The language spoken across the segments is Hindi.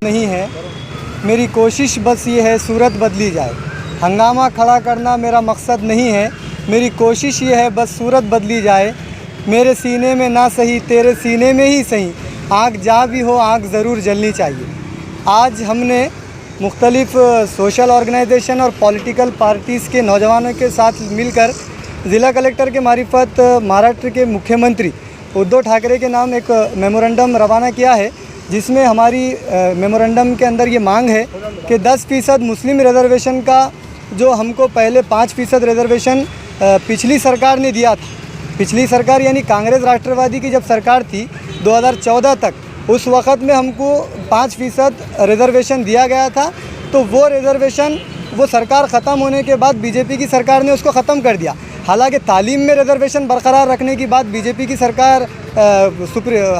नहीं है, मेरी कोशिश बस ये है सूरत बदली जाए। हंगामा खड़ा करना मेरा मकसद नहीं है, मेरी कोशिश ये है बस सूरत बदली जाए। मेरे सीने में ना सही तेरे सीने में ही सही, आग जा भी हो आग ज़रूर जलनी चाहिए। आज हमने मुख्तलिफ़ सोशल ऑर्गेनाइजेशन और पॉलिटिकल पार्टीज़ के नौजवानों के साथ मिलकर ज़िला कलेक्टर के मारिफत महाराष्ट्र के मुख्यमंत्री उद्धव ठाकरे के नाम एक मेमोरेंडम रवाना किया है, जिसमें हमारी मेमोरेंडम के अंदर ये मांग है कि 10% मुस्लिम रिजर्वेशन का जो हमको पहले 5% रिजर्वेशन पिछली सरकार ने दिया था। पिछली सरकार यानी कांग्रेस राष्ट्रवादी की जब सरकार थी 2014 तक, उस वक़्त में हमको 5% रिजर्वेशन दिया गया था। तो वो रिजर्वेशन वो सरकार ख़त्म होने के बाद बीजेपी की सरकार ने उसको ख़त्म कर दिया। हालांकि तालीम में रिजर्वेशन बरकरार रखने की बात बीजेपी की सरकार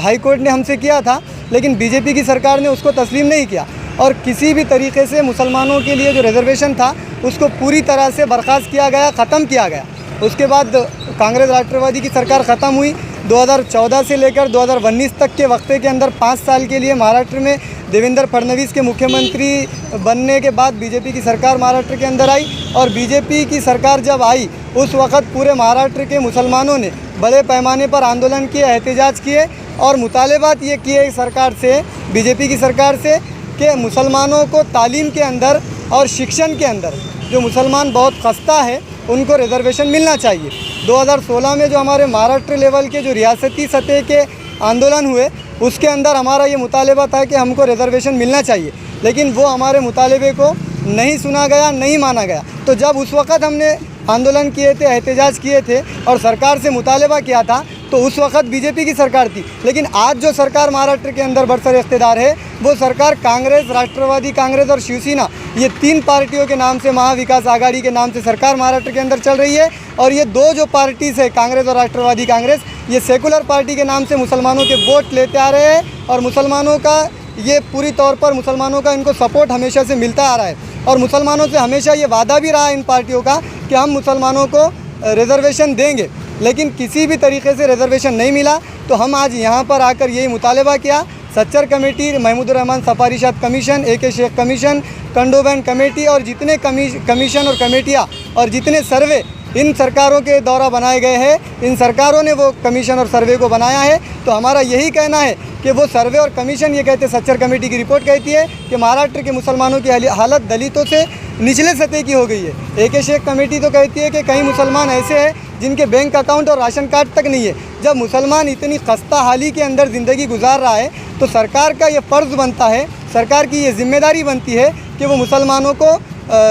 हाई कोर्ट ने हमसे किया था, लेकिन बीजेपी की सरकार ने उसको तस्लीम नहीं किया और किसी भी तरीके से मुसलमानों के लिए जो रिजर्वेशन था उसको पूरी तरह से बर्खास्त किया गया, ख़त्म किया गया। उसके बाद कांग्रेस राष्ट्रवादी की सरकार ख़त्म हुई। 2014 से लेकर 2019 तक के वक्फे के अंदर 5 साल के लिए महाराष्ट्र में देवेंद्र फडणवीस के मुख्यमंत्री बनने के बाद बीजेपी की सरकार महाराष्ट्र के अंदर आई और बीजेपी की सरकार जब आई उस वक़्त पूरे महाराष्ट्र के मुसलमानों ने बड़े पैमाने पर आंदोलन किए, एहतजाज किए और मुतालबात ये किए सरकार से, बीजेपी की सरकार से, कि मुसलमानों को तालीम के अंदर और शिक्षण के अंदर जो मुसलमान बहुत खस्ता है उनको रिजर्वेशन मिलना चाहिए। 2016 में जो हमारे महाराष्ट्र लेवल के जो रियासती सतह के आंदोलन हुए उसके अंदर हमारा ये मुतालबा था कि हमको रिजर्वेशन मिलना चाहिए, लेकिन वो हमारे मुतालबे को नहीं सुना गया, नहीं माना गया। तो जब उस वक़्त हमने आंदोलन किए थे, एहतजाज किए थे और सरकार से मुतालबा किया था तो उस वक़्त बीजेपी की सरकार थी। लेकिन आज जो सरकार महाराष्ट्र के अंदर बरसर इख्तिदार है वो सरकार कांग्रेस, राष्ट्रवादी कांग्रेस और शिवसेना, ये 3 पार्टियों के नाम से, महाविकास आघाड़ी के नाम से सरकार महाराष्ट्र के अंदर चल रही है। और ये 2 जो पार्टीज़ है, कांग्रेस और राष्ट्रवादी कांग्रेस, ये सेकुलर पार्टी के नाम से मुसलमानों के वोट लेते आ रहे हैं और मुसलमानों का ये पूरी तौर पर मुसलमानों का इनको सपोर्ट हमेशा से मिलता आ रहा है और मुसलमानों से हमेशा ये वादा भी रहा है इन पार्टियों का कि हम मुसलमानों को रिजर्वेशन देंगे, लेकिन किसी भी तरीके से रिजर्वेशन नहीं मिला। तो हम आज यहाँ पर आकर यही मुतालबा किया, सच्चर कमेटी, महमूदुर रहमान सफारिशात कमीशन, AK शेख कमीशन, कंडोबैन कमेटी और जितने कमीशन और कमेटियाँ और जितने सर्वे इन सरकारों के द्वारा बनाए गए हैं, इन सरकारों ने वो कमीशन और सर्वे को बनाया है। तो हमारा यही कहना है कि वो सर्वे और कमीशन ये कहते हैं, सच्चर कमेटी की रिपोर्ट कहती है कि महाराष्ट्र के मुसलमानों की हालत दलितों से निचले सतह की हो गई है। AK शेख कमेटी तो कहती है कि कई मुसलमान ऐसे हैं जिनके बैंक अकाउंट और राशन कार्ड तक नहीं है। जब मुसलमान इतनी खस्ता हाली के अंदर ज़िंदगी गुजार रहा है तो सरकार का ये फ़र्ज़ बनता है, सरकार की ये जिम्मेदारी बनती है कि वो मुसलमानों को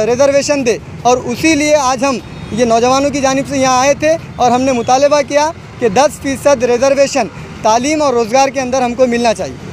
रिजर्वेशन दे। और उसी लिए आज हम ये नौजवानों की जानिब से यहाँ आए थे और हमने मुतालबा किया कि 10% रिजर्वेशन तालीम और रोज़गार के अंदर हमको मिलना चाहिए।